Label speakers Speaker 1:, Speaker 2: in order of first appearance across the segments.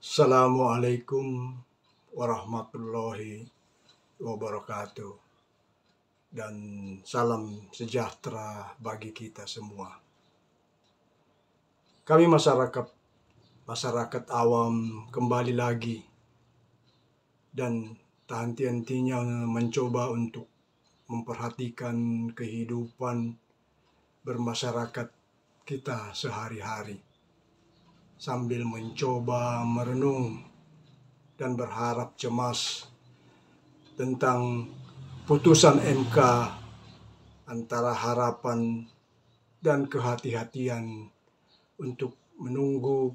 Speaker 1: Assalamualaikum warahmatullahi wabarakatuh dan salam sejahtera bagi kita semua. Kami masyarakat awam kembali lagi dan tak henti-hentinya mencoba untuk memperhatikan kehidupan bermasyarakat kita sehari-hari, sambil mencoba merenung dan berharap cemas tentang putusan MK, antara harapan dan kehati-hatian untuk menunggu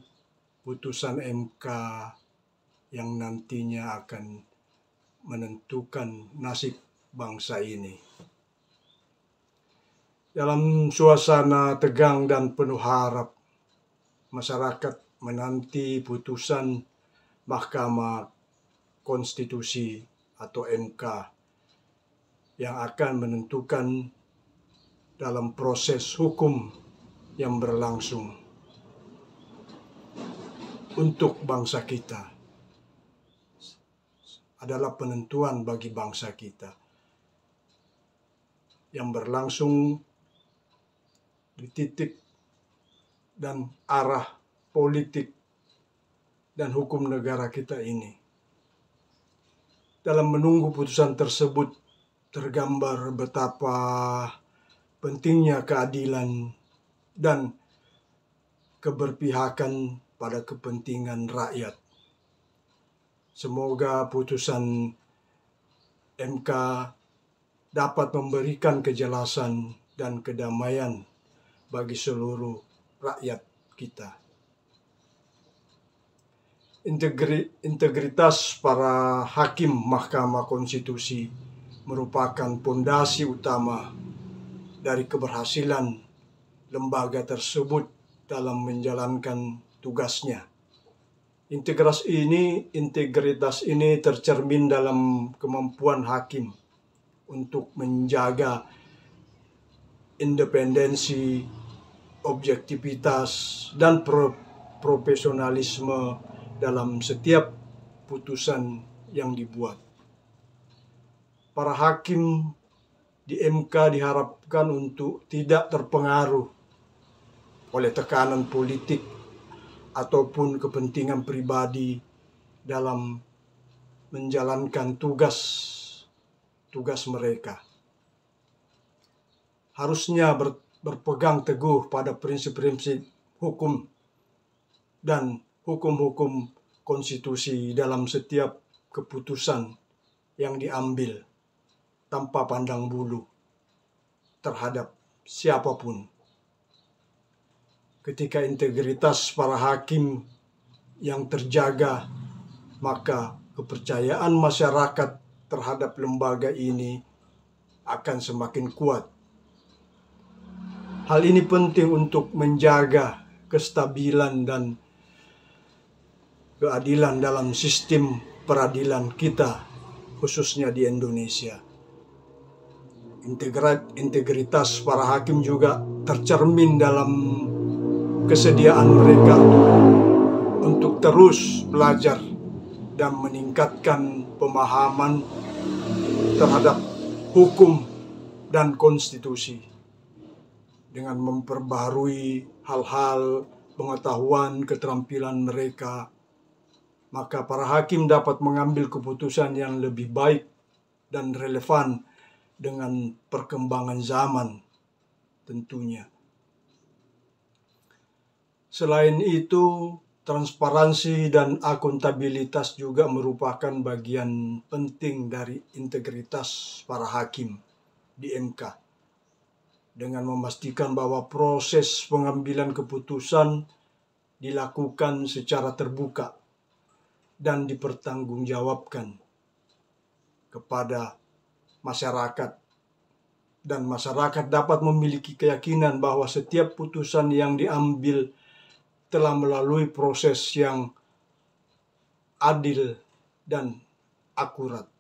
Speaker 1: putusan MK yang nantinya akan menentukan nasib bangsa ini. Dalam suasana tegang dan penuh harap, masyarakat menanti putusan Mahkamah Konstitusi atau MK yang akan menentukan dalam proses hukum yang berlangsung untuk bangsa kita. Adalah penentuan bagi bangsa kita yang berlangsung di titik dan arah politik dan hukum negara kita ini. Dalam menunggu putusan tersebut, tergambar betapa pentingnya keadilan dan keberpihakan pada kepentingan rakyat. Semoga putusan MK dapat memberikan kejelasan dan kedamaian bagi seluruh rakyat kita. Integritas para hakim Mahkamah Konstitusi merupakan pondasi utama dari keberhasilan lembaga tersebut dalam menjalankan tugasnya. Integritas ini tercermin dalam kemampuan hakim untuk menjaga independensi, objektivitas, dan profesionalisme dalam setiap putusan yang dibuat. Para hakim di MK diharapkan untuk tidak terpengaruh oleh tekanan politik ataupun kepentingan pribadi dalam menjalankan tugas mereka. Harusnya berpegang teguh pada prinsip-prinsip hukum dan hukum-hukum konstitusi dalam setiap keputusan yang diambil tanpa pandang bulu terhadap siapapun. Ketika integritas para hakim yang terjaga, maka kepercayaan masyarakat terhadap lembaga ini akan semakin kuat. Hal ini penting untuk menjaga kestabilan dan keadilan dalam sistem peradilan kita, khususnya di Indonesia. Integritas para hakim juga tercermin dalam kesediaan mereka untuk terus belajar dan meningkatkan pemahaman terhadap hukum dan konstitusi dengan memperbaharui hal-hal pengetahuan keterampilan mereka. Maka para hakim dapat mengambil keputusan yang lebih baik dan relevan dengan perkembangan zaman tentunya. Selain itu, transparansi dan akuntabilitas juga merupakan bagian penting dari integritas para hakim di MK, dengan memastikan bahwa proses pengambilan keputusan dilakukan secara terbuka dan dipertanggungjawabkan kepada masyarakat, dan masyarakat dapat memiliki keyakinan bahwa setiap putusan yang diambil telah melalui proses yang adil dan akurat.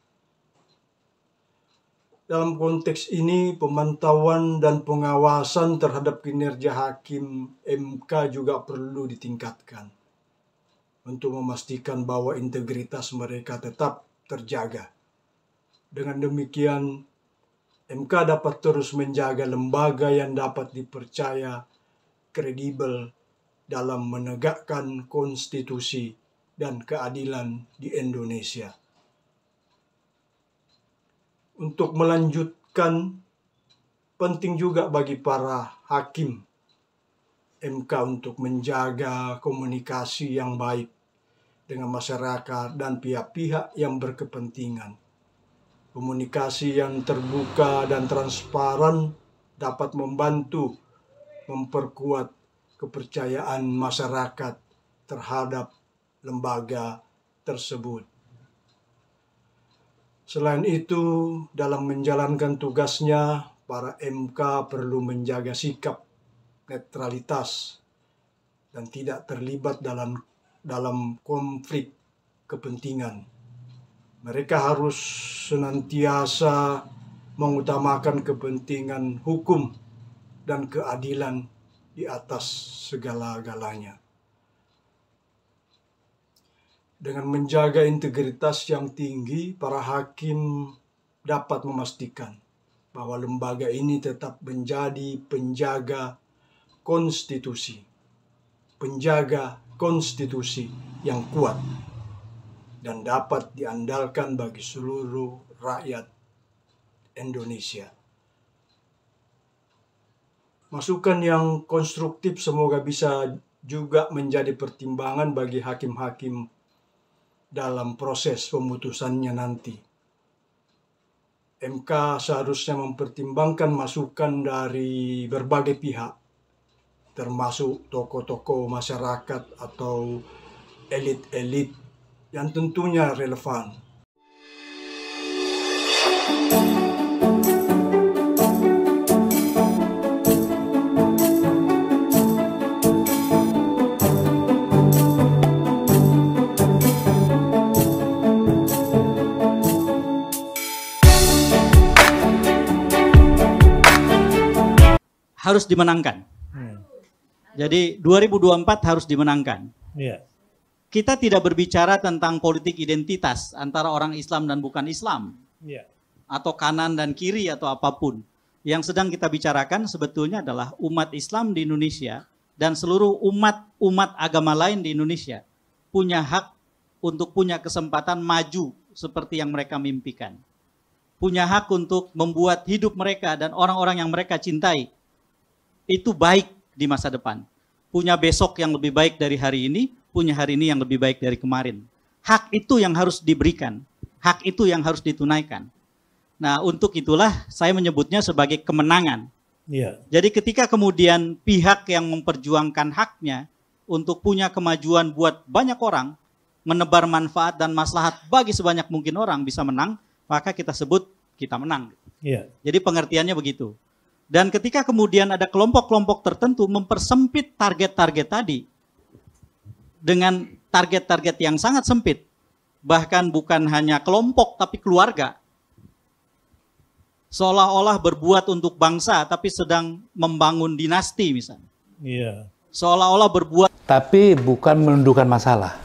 Speaker 1: Dalam konteks ini, pemantauan dan pengawasan terhadap kinerja hakim MK juga perlu ditingkatkan. untuk memastikan bahwa integritas mereka tetap terjaga. Dengan demikian, MK dapat terus menjaga lembaga yang dapat dipercaya kredibel dalam menegakkan konstitusi dan keadilan di Indonesia. Untuk melanjutkan, penting juga bagi para hakim MK untuk menjaga komunikasi yang baik dengan masyarakat dan pihak-pihak yang berkepentingan. Komunikasi yang terbuka dan transparan dapat membantu memperkuat kepercayaan masyarakat terhadap lembaga tersebut. Selain itu, dalam menjalankan tugasnya, para MK perlu menjaga sikap netralitas dan tidak terlibat dalam konflik kepentingan. Mereka harus senantiasa mengutamakan kepentingan hukum dan keadilan di atas segala-galanya. Dengan menjaga integritas yang tinggi, para hakim dapat memastikan bahwa lembaga ini tetap menjadi penjaga konstitusi yang kuat dan dapat diandalkan bagi seluruh rakyat Indonesia. Masukan yang konstruktif semoga bisa juga menjadi pertimbangan bagi hakim-hakim dalam proses pemutusannya nanti. MK seharusnya mempertimbangkan masukan dari berbagai pihak, termasuk tokoh-tokoh masyarakat atau elit-elit yang tentunya relevan.
Speaker 2: Harus dimenangkan. Jadi 2024 harus dimenangkan. Kita tidak berbicara tentang politik identitas antara orang Islam dan bukan Islam, atau kanan dan kiri atau apapun. Yang sedang kita bicarakan sebetulnya adalah umat Islam di Indonesia dan seluruh umat agama lain di Indonesia punya hak untuk punya kesempatan maju seperti yang mereka mimpikan. Punya hak untuk membuat hidup mereka dan orang-orang yang mereka cintai itu baik di masa depan. Punya besok yang lebih baik dari hari ini, punya hari ini yang lebih baik dari kemarin. Hak itu yang harus diberikan. Hak itu yang harus ditunaikan. Nah, untuk itulah saya menyebutnya sebagai kemenangan. Jadi ketika kemudian pihak yang memperjuangkan haknya untuk punya kemajuan buat banyak orang, menebar manfaat dan maslahat bagi sebanyak mungkin orang bisa menang, maka kita sebut kita menang. Jadi pengertiannya begitu. Dan ketika kemudian ada kelompok-kelompok tertentu mempersempit target-target tadi dengan target-target yang sangat sempit, bahkan bukan hanya kelompok tapi keluarga, seolah-olah berbuat untuk bangsa tapi sedang membangun dinasti misalnya. Seolah-olah berbuat
Speaker 3: tapi bukan menundukkan masalah.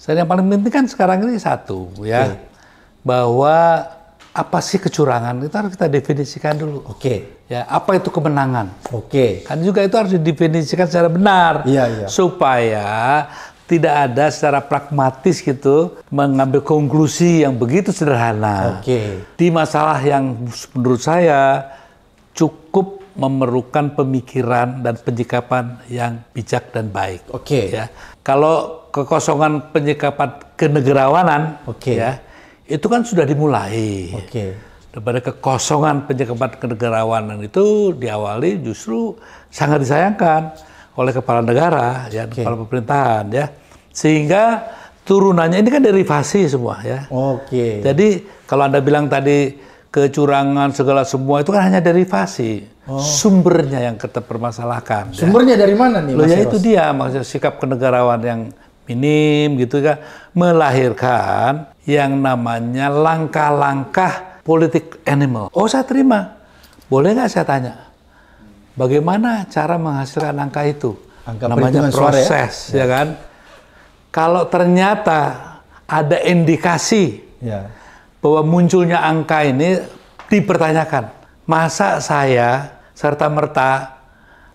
Speaker 3: Yang paling penting kan sekarang ini satu bahwa apa sih kecurangan? Itu harus kita definisikan dulu. Ya, apa itu kemenangan? Kan juga itu harus didefinisikan secara benar. Supaya tidak ada secara pragmatis gitu mengambil konklusi yang begitu sederhana. Di masalah yang menurut saya cukup memerlukan pemikiran dan penyikapan yang bijak dan baik. Ya. Kalau kekosongan penyikapan kenegarawanan, ya, itu kan sudah dimulai. Daripada kekosongan penyekapan kenegarawanan itu diawali justru sangat disayangkan oleh kepala negara, ya, kepala pemerintahan, ya. Sehingga turunannya ini kan derivasi semua, ya. Jadi kalau Anda bilang tadi kecurangan segala semua itu kan hanya derivasi. Sumbernya yang kita permasalahkan.
Speaker 4: Sumbernya dari mana nih, Mas
Speaker 3: ya itu dia, maksudnya sikap kenegarawan yang minim gitu kan, melahirkan yang namanya langkah-langkah politik animal. Saya terima. Boleh nggak saya tanya? Bagaimana cara menghasilkan angka itu?
Speaker 4: Angka
Speaker 3: namanya proses,
Speaker 4: suara, ya?
Speaker 3: Ya kan? Kalau ternyata ada indikasi bahwa munculnya angka ini dipertanyakan. Masa saya serta-merta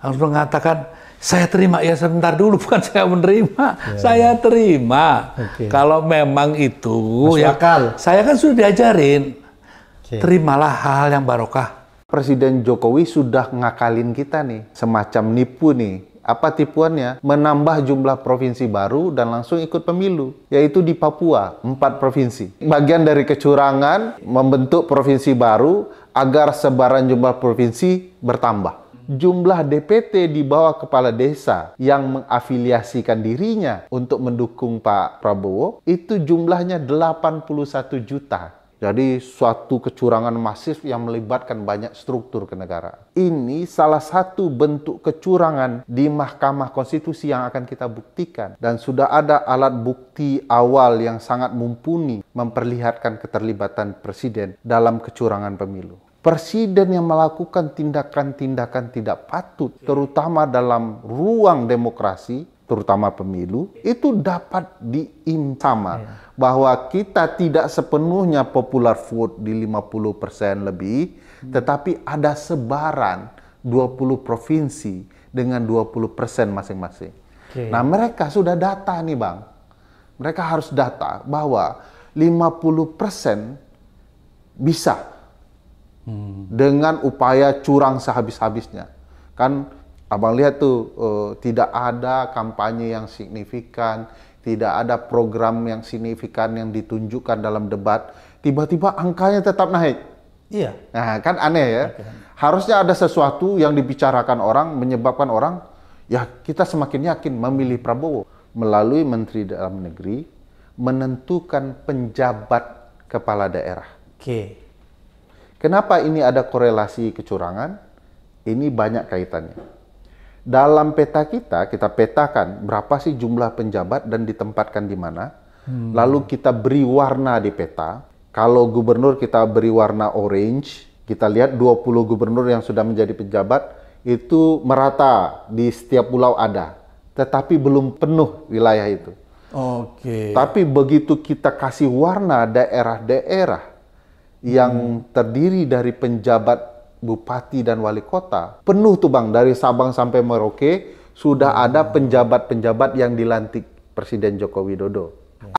Speaker 3: harus mengatakan, saya terima, ya sebentar dulu, bukan saya menerima, saya terima. Kalau memang itu, ya saya kan sudah diajarin, terimalah hal yang barokah.
Speaker 4: Presiden Jokowi sudah ngakalin kita nih, semacam nipu nih. Apa tipuannya? Menambah jumlah provinsi baru dan langsung ikut pemilu, yaitu di Papua, 4 provinsi. Bagian dari kecurangan membentuk provinsi baru agar sebaran jumlah provinsi bertambah. Jumlah DPT di bawah kepala desa yang mengafiliasikan dirinya untuk mendukung Pak Prabowo itu jumlahnya 81 juta. Jadi suatu kecurangan masif yang melibatkan banyak struktur kenegaraan. Ini salah satu bentuk kecurangan di Mahkamah Konstitusi yang akan kita buktikan. Dan sudah ada alat bukti awal yang sangat mumpuni memperlihatkan keterlibatan Presiden dalam kecurangan pemilu. Presiden yang melakukan tindakan-tindakan tidak patut, terutama dalam ruang demokrasi, terutama pemilu, itu dapat sama bahwa kita tidak sepenuhnya popular vote di 50% lebih, tetapi ada sebaran 20 provinsi dengan 20% masing-masing. Nah, mereka sudah data nih, Bang. Mereka harus data bahwa 50% bisa dengan upaya curang sehabis-habisnya. Kan Abang lihat tuh, tidak ada kampanye yang signifikan, tidak ada program yang signifikan yang ditunjukkan dalam debat, tiba-tiba angkanya tetap naik.
Speaker 3: Iya.
Speaker 4: Nah, kan aneh ya. Harusnya ada sesuatu yang dibicarakan orang, menyebabkan orang, ya kita semakin yakin memilih Prabowo. Melalui Menteri Dalam Negeri, menentukan penjabat kepala daerah. Kenapa ini ada korelasi kecurangan? Ini banyak kaitannya. Dalam peta kita petakan berapa sih jumlah penjabat dan ditempatkan di mana. Lalu kita beri warna di peta. Kalau gubernur kita beri warna orange, kita lihat 20 gubernur yang sudah menjadi pejabat, itu merata di setiap pulau ada. Tetapi belum penuh wilayah itu. Tapi begitu kita kasih warna daerah-daerah yang terdiri dari penjabat bupati dan wali kota, penuh tuh Bang, dari Sabang sampai Merauke sudah ada penjabat-penjabat yang dilantik Presiden Joko Widodo.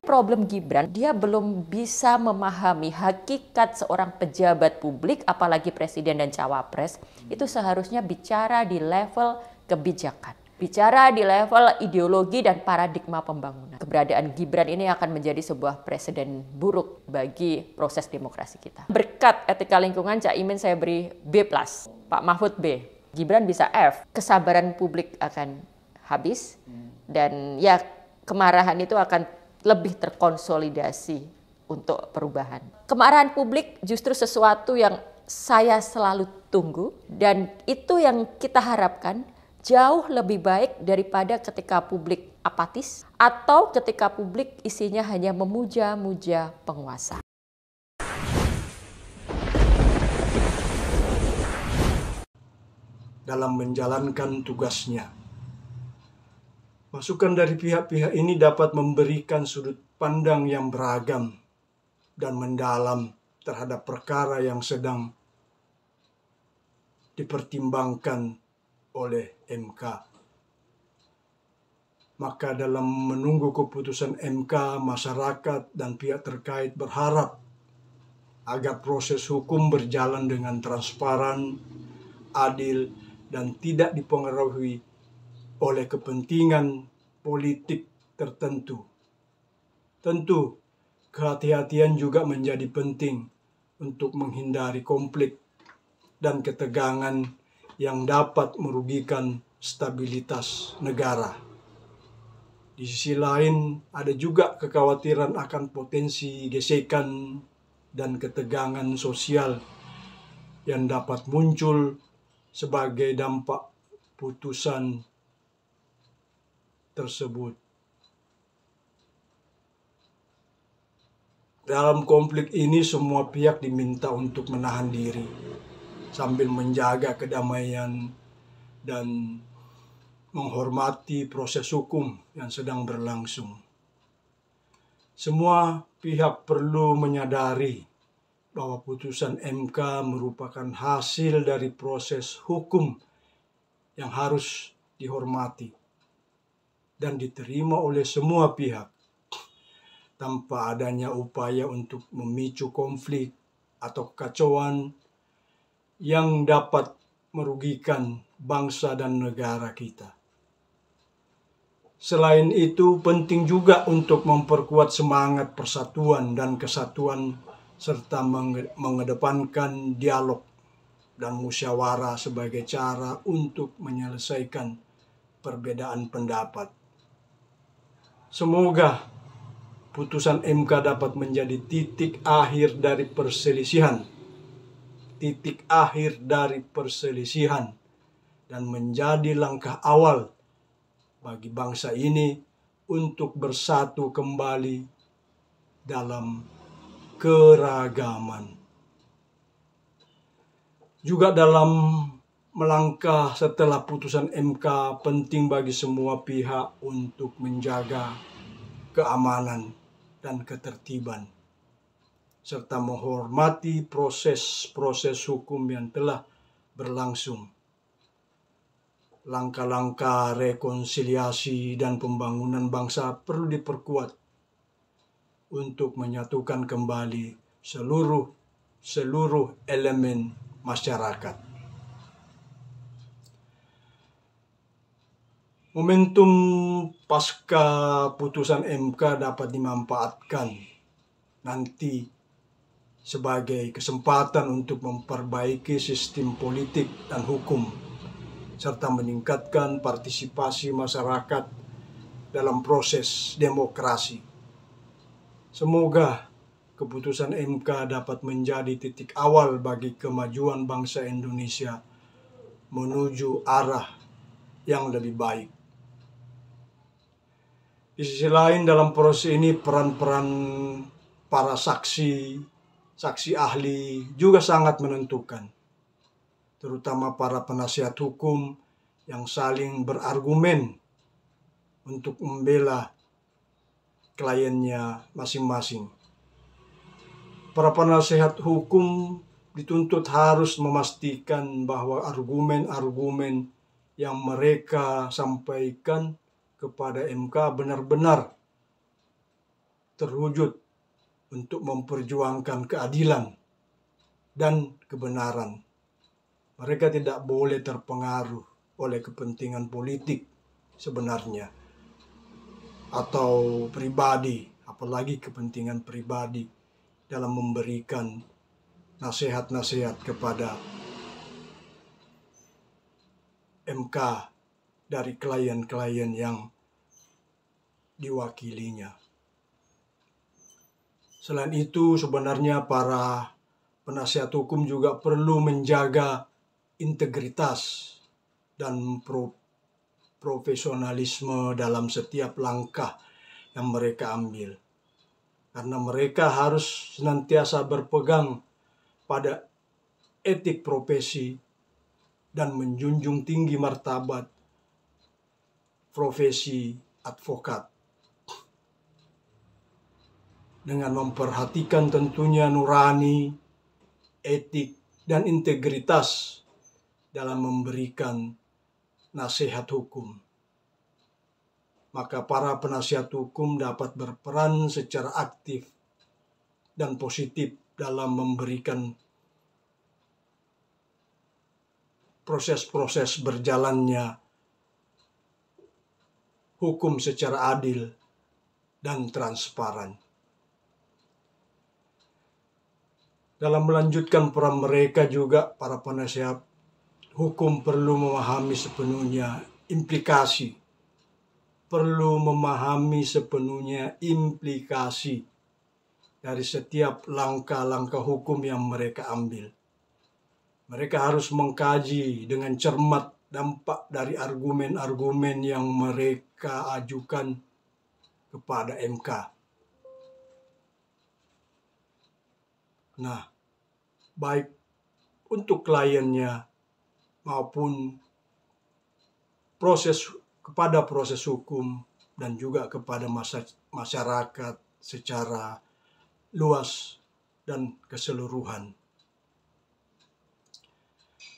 Speaker 5: Problem Gibran, dia belum bisa memahami hakikat seorang pejabat publik, apalagi presiden dan cawapres, itu seharusnya bicara di level kebijakan. Bicara di level ideologi dan paradigma pembangunan. Keberadaan Gibran ini akan menjadi sebuah presiden buruk bagi proses demokrasi kita. Berkat etika lingkungan, Cak Imin saya beri B+, Pak Mahfud B. Gibran bisa F. Kesabaran publik akan habis, dan ya kemarahan itu akan lebih terkonsolidasi untuk perubahan. Kemarahan publik justru sesuatu yang saya selalu tunggu, dan itu yang kita harapkan jauh lebih baik daripada ketika publik apatis atau ketika publik isinya hanya memuja-muja penguasa.
Speaker 1: Dalam menjalankan tugasnya, masukan dari pihak-pihak ini dapat memberikan sudut pandang yang beragam dan mendalam terhadap perkara yang sedang dipertimbangkan oleh MK. Maka dalam menunggu keputusan MK, masyarakat dan pihak terkait berharap agar proses hukum berjalan dengan transparan, adil, dan tidak dipengaruhi oleh kepentingan politik tertentu. Tentu, kehati-hatian juga menjadi penting untuk menghindari konflik dan ketegangan yang dapat merugikan stabilitas negara. Di sisi lain, ada juga kekhawatiran akan potensi gesekan dan ketegangan sosial yang dapat muncul sebagai dampak putusan tersebut. Dalam konflik ini, semua pihak diminta untuk menahan diri sambil menjaga kedamaian dan menghormati proses hukum yang sedang berlangsung. Semua pihak perlu menyadari bahwa putusan MK merupakan hasil dari proses hukum yang harus dihormati dan diterima oleh semua pihak tanpa adanya upaya untuk memicu konflik atau kekacauan yang dapat merugikan bangsa dan negara kita. Selain itu, penting juga untuk memperkuat semangat persatuan dan kesatuan serta mengedepankan dialog dan musyawarah sebagai cara untuk menyelesaikan perbedaan pendapat. Semoga putusan MK dapat menjadi titik akhir dari perselisihan dan menjadi langkah awal bagi bangsa ini untuk bersatu kembali dalam keragaman. Juga dalam melangkah setelah putusan MK, penting bagi semua pihak untuk menjaga keamanan dan ketertiban, serta menghormati proses-proses hukum yang telah berlangsung. Langkah-langkah rekonsiliasi dan pembangunan bangsa perlu diperkuat untuk menyatukan kembali seluruh elemen masyarakat. Momentum pasca putusan MK dapat dimanfaatkan nanti sebagai kesempatan untuk memperbaiki sistem politik dan hukum, serta meningkatkan partisipasi masyarakat dalam proses demokrasi. Semoga keputusan MK dapat menjadi titik awal bagi kemajuan bangsa Indonesia menuju arah yang lebih baik. Di sisi lain, dalam proses ini peran-peran para saksi ahli juga sangat menentukan, terutama para penasihat hukum yang saling berargumen untuk membela kliennya masing-masing. Para penasihat hukum dituntut harus memastikan bahwa argumen-argumen yang mereka sampaikan kepada MK benar-benar terwujud untuk memperjuangkan keadilan dan kebenaran. Mereka tidak boleh terpengaruh oleh kepentingan politik sebenarnya, atau pribadi, apalagi kepentingan pribadi dalam memberikan nasihat-nasihat kepada MK dari klien-klien yang diwakilinya. Selain itu, sebenarnya para penasihat hukum juga perlu menjaga integritas dan profesionalisme dalam setiap langkah yang mereka ambil. Karena mereka harus senantiasa berpegang pada etik profesi dan menjunjung tinggi martabat profesi advokat. Dengan memperhatikan tentunya nurani, etik, dan integritas dalam memberikan nasihat hukum. Maka para penasihat hukum dapat berperan secara aktif dan positif dalam memberikan proses-proses berjalannya hukum secara adil dan transparan. Dalam melanjutkan peran mereka juga, para penasihat hukum perlu memahami sepenuhnya implikasi dari setiap langkah-langkah hukum yang mereka ambil. Mereka harus mengkaji dengan cermat dampak dari argumen-argumen yang mereka ajukan kepada MK. Nah, baik untuk kliennya maupun proses hukum dan juga kepada masyarakat secara luas dan keseluruhan.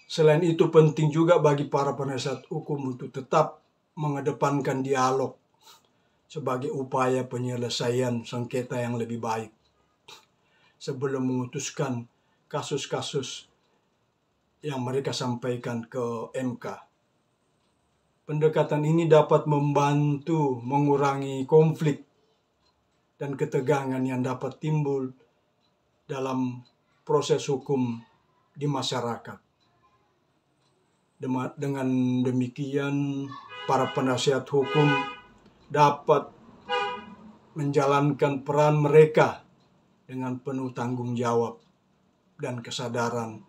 Speaker 1: Selain itu penting juga bagi para penasihat hukum untuk tetap mengedepankan dialog sebagai upaya penyelesaian sengketa yang lebih baik sebelum memutuskan kasus-kasus yang mereka sampaikan ke MK. Pendekatan ini dapat membantu mengurangi konflik dan ketegangan yang dapat timbul dalam proses hukum di masyarakat. Dengan demikian, para penasihat hukum dapat menjalankan peran mereka dengan penuh tanggung jawab dan kesadaran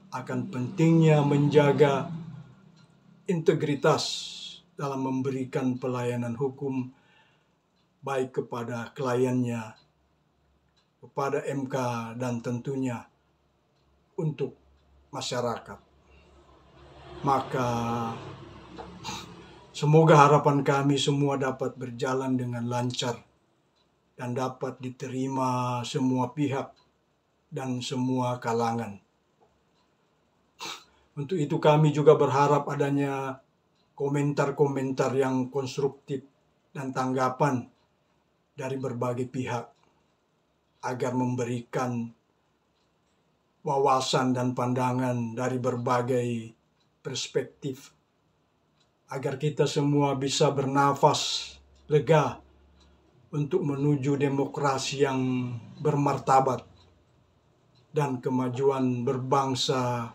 Speaker 1: akan pentingnya menjaga integritas dalam memberikan pelayanan hukum baik kepada kliennya, kepada MK, dan tentunya untuk masyarakat. Maka semoga harapan kami semua dapat berjalan dengan lancar dan dapat diterima semua pihak dan semua kalangan. Untuk itu kami juga berharap adanya komentar-komentar yang konstruktif dan tanggapan dari berbagai pihak agar memberikan wawasan dan pandangan dari berbagai perspektif agar kita semua bisa bernafas lega untuk menuju demokrasi yang bermartabat dan kemajuan berbangsa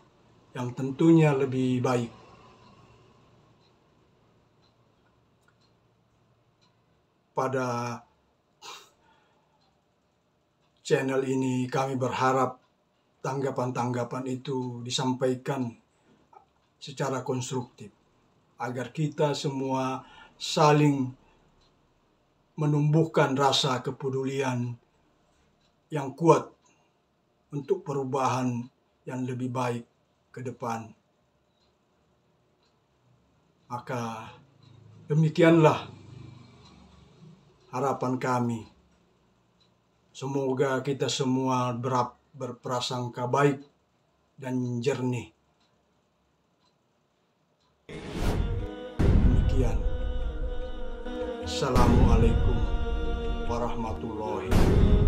Speaker 1: yang tentunya lebih baik. Pada channel ini kami berharap tanggapan-tanggapan itu disampaikan secara konstruktif agar kita semua saling menumbuhkan rasa kepedulian yang kuat untuk perubahan yang lebih baik ke depan. Maka demikianlah harapan kami. Semoga kita semua berprasangka baik dan jernih. Demikian. Assalamualaikum warahmatullahi wabarakatuh.